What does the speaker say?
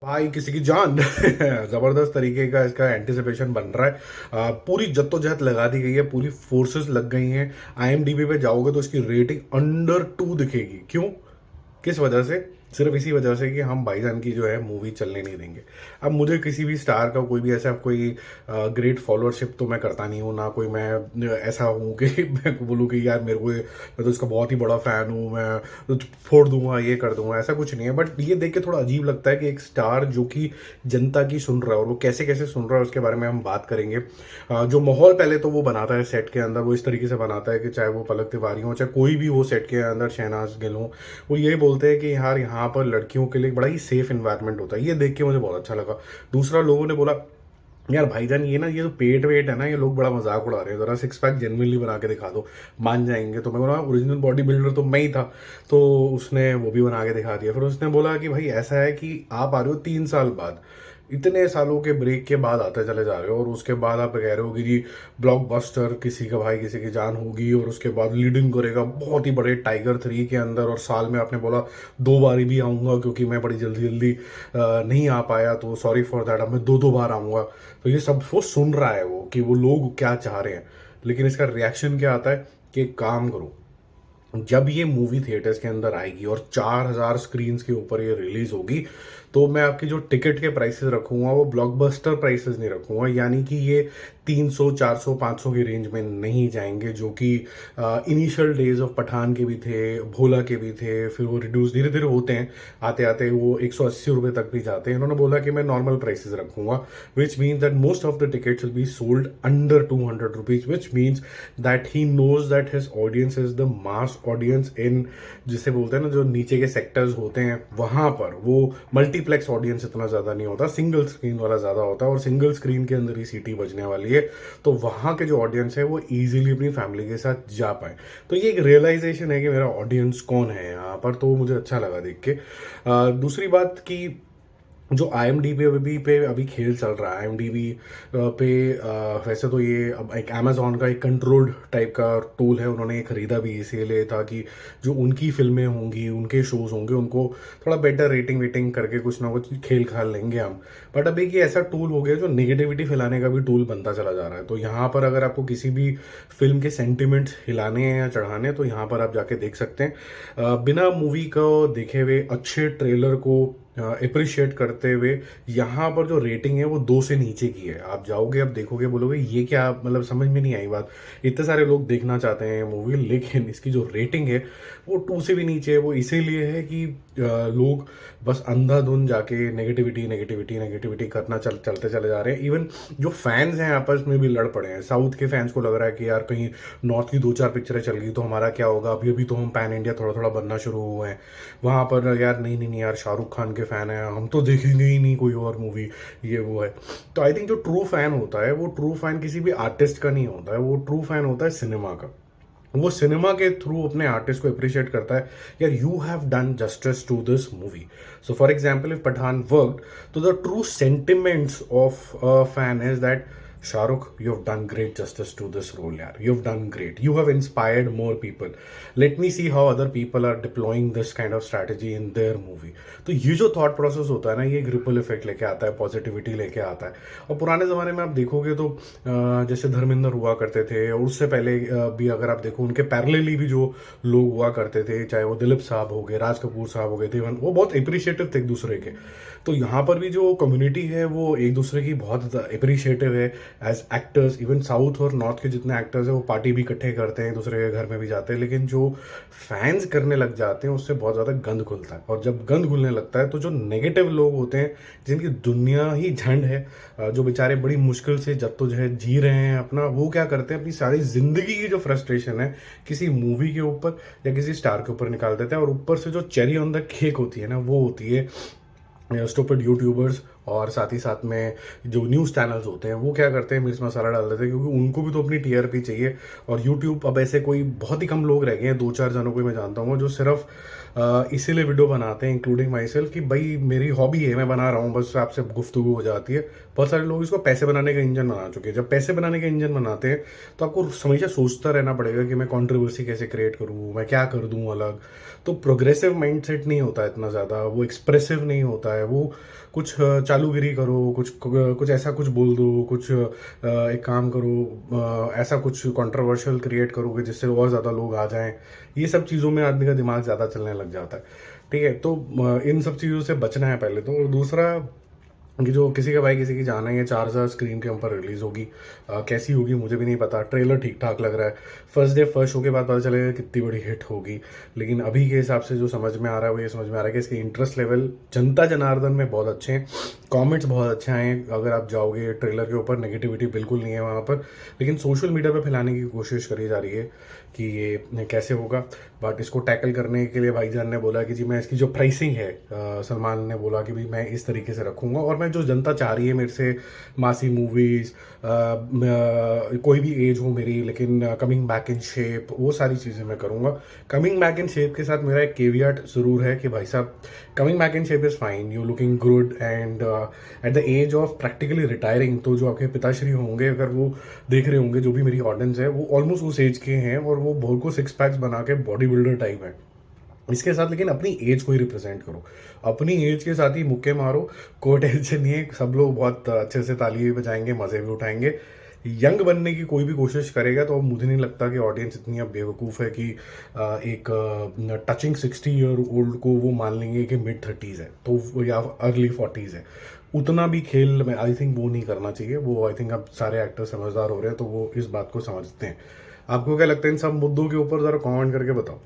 भाई किसी की जान जबरदस्त तरीके का इसका एंटिसिपेशन बन रहा है। पूरी जद्दोजहद लगा दी गई है, पूरी फोर्सेस लग गई हैं। आईएमडीबी पे जाओगे तो इसकी रेटिंग अंडर 2 दिखेगी। क्यों? किस वजह से? सिर्फ इसी वजह से कि हम भाईजान की जो है मूवी चलने नहीं देंगे। अब मुझे किसी भी स्टार का कोई भी ऐसा कोई ग्रेट फॉलोअरशिप तो मैं करता नहीं हूँ ना, कोई मैं ऐसा हूँ कि मैं बोलूँ कि यार मेरे को मैं तो इसका बहुत ही बड़ा फैन हूँ, मैं तो फोड़ दूंगा, ये कर दूंगा, ऐसा कुछ नहीं है। बट ये देख के थोड़ा अजीब लगता है कि एक स्टार जो कि जनता की सुन रहा है और वो कैसे कैसे सुन रहा है उसके बारे में हम बात करेंगे। जो माहौल पहले तो वो बनाता है सेट के अंदर, वो इस तरीके से बनाता है कि चाहे वो पलक तिवारी हो, चाहे कोई भी हो सेट के अंदर, शहनाज गिल हो, वो यही बोलते हैं कि यार यहाँ पर लड़कियों के लिए बड़ा ही सेफ इन्वायरमेंट होता है। ये देख के मुझे बहुत अच्छा लगा। दूसरा, लोगों ने बोला यार भाईजान ये ना, ये तो पेट वेट है ना, ये लोग बड़ा मजाक उड़ा रहे हैं, जरा सिक्स पैक जेनविनली बना के दिखा दो, मान जाएंगे। तो मैं बोला ओरिजिनल बॉडी बिल्डर तो मैं ही था। तो उसने वो भी बना के दिखा दिया। फिर उसने बोला कि भाई ऐसा है कि आप आ रहे हो 3 साल बाद, इतने सालों के ब्रेक के बाद आते चले जा रहे हो, और उसके बाद आप कह रहे हो कि जी ब्लॉकबस्टर, किसी का भाई किसी की जान होगी, और उसके बाद लीडिंग करेगा बहुत ही बड़े टाइगर 3 के अंदर, और साल में आपने बोला 2 बारी भी आऊँगा क्योंकि मैं बड़ी जल्दी जल्दी नहीं आ पाया, तो सॉरी फॉर दैट, अब मैं 2 2 बार आऊँगा। तो ये सब वो सुन रहा है, वो कि वो लोग क्या चाह रहे हैं। लेकिन इसका रिएक्शन क्या आता है कि एक काम करो, जब ये मूवी थिएटर्स के अंदर आएगी और 4,000 स्क्रीन के ऊपर ये रिलीज होगी, तो मैं आपकी जो टिकट के प्राइसेस रखूंगा वो ब्लॉकबस्टर प्राइसेस नहीं रखूंगा, यानी कि ये 300 400 500 की रेंज में नहीं जाएंगे, जो कि इनिशियल डेज ऑफ पठान के भी थे, भोला के भी थे। फिर वो रिड्यूस धीरे धीरे होते हैं, आते आते वो 180 रुपये तक भी जाते हैं। इन्होंने बोला कि मैं नॉर्मल प्राइसेस रखूंगा, which means that most of the tickets will be sold under 200 rupees, which means that he knows that his audience is the mass audience in, जिसे बोलते हैं ना, जो नीचे के सेक्टर्स होते हैं वहां पर वो मल्टीप्लेक्स ऑडियंस इतना ज्यादा नहीं होता, सिंगल स्क्रीन वाला ज्यादा होता है, और सिंगल स्क्रीन के अंदर ही सीटी बजने वाली है। तो वहां के जो ऑडियंस है वो इजीली अपनी फैमिली के साथ जा पाए। तो ये एक रियलाइजेशन है कि मेरा ऑडियंस कौन है यहाँ पर, तो मुझे अच्छा लगा देख के। दूसरी बात कि जो IMDb पे अभी खेल चल रहा है, IMDb पे वैसे तो ये अब एक अमेजोन का एक कंट्रोल्ड टाइप का टूल है, उन्होंने ये खरीदा भी इसीलिए था कि जो उनकी फिल्में होंगी, उनके शोज होंगे, उनको थोड़ा बेटर रेटिंग वेटिंग करके कुछ ना कुछ खेल खाल लेंगे हम। बट अभी ये ऐसा टूल हो गया जो नेगेटिविटी फैलाने का भी टूल बनता चला जा रहा है। तो यहाँ पर अगर आपको किसी भी फिल्म के सेंटिमेंट्स हिलाने हैं या चढ़ाने हैं, तो यहाँ पर आप जाके देख सकते हैं। बिना मूवी को देखे हुए अच्छे ट्रेलर को अप्रिशिएट करते हुए यहाँ पर जो रेटिंग है वो 2 से नीचे की है। आप जाओगे, अब देखोगे, बोलोगे ये क्या, मतलब समझ में नहीं आई बात। इतने सारे लोग देखना चाहते हैं मूवी, लेकिन इसकी जो रेटिंग है वो 2 से भी नीचे है। वो इसीलिए है कि लोग बस अंधाधुंध जाके नेगेटिविटी नेगेटिविटी नेगेटिविटी करना चलते चले जा रहे हैं। इवन जो फैंस हैं आपस में भी लड़ पड़े हैं। साउथ के फैंस को लग रहा है कि यार कहीं नॉर्थ की 2 4 पिक्चरें चल गई तो हमारा क्या होगा, अभी अभी तो हम पैन इंडिया थोड़ा थोड़ा बनना शुरू हुए हैं। वहां पर यार नहीं नहीं नहीं यार, शाहरुख खान के फैन है, हम तो देखेंगे ही नहीं कोई और मूवी, ये वो है। तो आई थिंक जो ट्रू फैन होता है, वो ट्रू फैन किसी भी आर्टिस्ट का नहीं होता है, वो ट्रू फैन होता है सिनेमा का। वो सिनेमा के थ्रू अपने आर्टिस्ट को अप्रिशिएट करता है, यार you have done justice to this movie. So for example if Pathaan worked, तो the true sentiments of a fan is that Shahrukh, you've done great justice to this role, yaar. You've done great. You have inspired more people. Let me see how other people are deploying this kind of strategy in their movie. तो ये जो thought process होता है ना, ये एक ripple effect लेके आता है, पॉजिटिविटी लेके आता है। और पुराने ज़माने में आप देखोगे तो जैसे धर्मेंद्र हुआ करते थे, और उससे पहले भी अगर आप देखो, उनके पैरेलली भी जो लोग हुआ करते थे, चाहे वो दिलीप साहब हो गए, राज कपूर साहब हो गए थे, वो बहुत अप्रिशिएटिव थे एक दूसरे के। तो यहाँ पर भी जो कम्युनिटी है वो एक दूसरे की बहुत अप्रिशिएटिव है एज एक्टर्स। इवन साउथ और नॉर्थ के जितने एक्टर्स हैं वो पार्टी भी इकट्ठे करते हैं, दूसरे के घर में भी जाते हैं। लेकिन जो फैंस करने लग जाते हैं उससे बहुत ज़्यादा गंद खुलता है, और जब गंद खुलने लगता है तो जो नेगेटिव लोग होते हैं, जिनकी दुनिया ही झंड है, जो बेचारे बड़ी मुश्किल से जद्दोजहद जी रहे हैं अपना, वो क्या करते हैं, अपनी सारी जिंदगी की जो फ्रस्ट्रेशन है किसी मूवी के ऊपर या किसी स्टार के ऊपर निकाल देते हैं। और ऊपर से जो चेरी ऑन द केक होती है ना, वो होती है स्टूपिड यूट्यूबर्स, और साथ ही साथ में जो न्यूज़ चैनल्स होते हैं वो क्या करते हैं, मिर्च मसाला डाल देते हैं, क्योंकि उनको भी तो अपनी टीआरपी चाहिए। और यूट्यूब अब ऐसे कोई बहुत ही कम लोग रह गए हैं, 2 4 जनों को मैं जानता हूँ जो सिर्फ इसीलिए वीडियो बनाते हैं, इंक्लूडिंग माई सेल्फ, कि भाई मेरी हॉबी है, मैं बना रहा हूँ, बस आपसे गुफ्तगू हो जाती है। बहुत सारे लोग इसको पैसे बनाने का इंजन बना चुके हैं। जब पैसे बनाने का इंजन बनाते हैं तो आपको हमेशा सोचता रहना पड़ेगा कि मैं कंट्रोवर्सी कैसे क्रिएट करूँ, मैं क्या कर दूँ अलग। तो प्रोग्रेसिव माइंडसेट नहीं होता है इतना ज़्यादा, वो एक्सप्रेसिव नहीं होता है, वो कुछ चालूगिरी करो, कुछ कुछ ऐसा कुछ बोल दो, कुछ एक काम करो, ऐसा कुछ कंट्रोवर्शियल क्रिएट करोगे जिससे और ज़्यादा लोग आ जाएं। ये सब चीज़ों में आदमी का दिमाग ज़्यादा चलने लग जाता है। ठीक है, तो इन सब चीज़ों से बचना है पहले तो। और दूसरा कि जो किसी का भाई किसी की जाना है, 4,000 स्क्रीन के ऊपर रिलीज होगी। कैसी होगी मुझे भी नहीं पता, ट्रेलर ठीक ठाक लग रहा है। फर्स्ट डे फर्स्ट शो के बाद पता चलेगा कितनी बड़ी हिट होगी। लेकिन अभी के हिसाब से जो समझ में आ रहा है वो ये समझ में आ रहा है कि इसके इंटरेस्ट लेवल जनता जनार्दन में बहुत अच्छे हैं, कमेंट्स बहुत अच्छे आए हैं। अगर आप जाओगे ट्रेलर के ऊपर, नेगेटिविटी बिल्कुल नहीं है वहाँ पर। लेकिन सोशल मीडिया पर फैलाने की कोशिश करी जा रही है कि ये कैसे होगा। बट इसको टैकल करने के लिए भाईजान ने बोला कि जी मैं इसकी जो प्राइसिंग है, सलमान ने बोला कि भाई मैं इस तरीके से रखूँगा और मैं जो जनता चाह रही है मेरे से, मासी मूवीज़, कोई भी एज हो मेरी, लेकिन कमिंग बैक इन शेप, वो सारी चीज़ें मैं करूँगा। कमिंग बैक इन शेप के साथ मेरा एक केवियट ज़रूर है कि भाई साहब, coming back in shape is fine, you looking good and at the age of practically retiring. तो जो आपके पिताश्री होंगे, अगर वो देख रहे होंगे, जो भी मेरी ऑडियंस है, वो ऑलमोस्ट उस एज के हैं और वो बहुत को 6 पैक्स बना के बॉडी बिल्डर टाइप है। इसके साथ लेकिन अपनी एज को ही रिप्रेजेंट करो, अपनी एज के साथ ही मुक्के मारो, कोई टेंशन नहीं है। सब लोग बहुत अच्छे से ताली भी बजाएंगे, मज़े भी उठाएंगे। यंग बनने की कोई भी कोशिश करेगा तो मुझे नहीं लगता कि ऑडियंस इतनी अब बेवकूफ़ है कि एक टचिंग 60 ईयर ओल्ड को वो मान लेंगे कि मिड 30s है तो, या अर्ली 40s है। उतना भी खेल में आई थिंक वो नहीं करना चाहिए। वो आई थिंक अब सारे एक्टर समझदार हो रहे हैं तो वो इस बात को समझते हैं। आपको क्या लगता है इन सब मुद्दों के ऊपर, ज़रा कमेंट करके बताओ।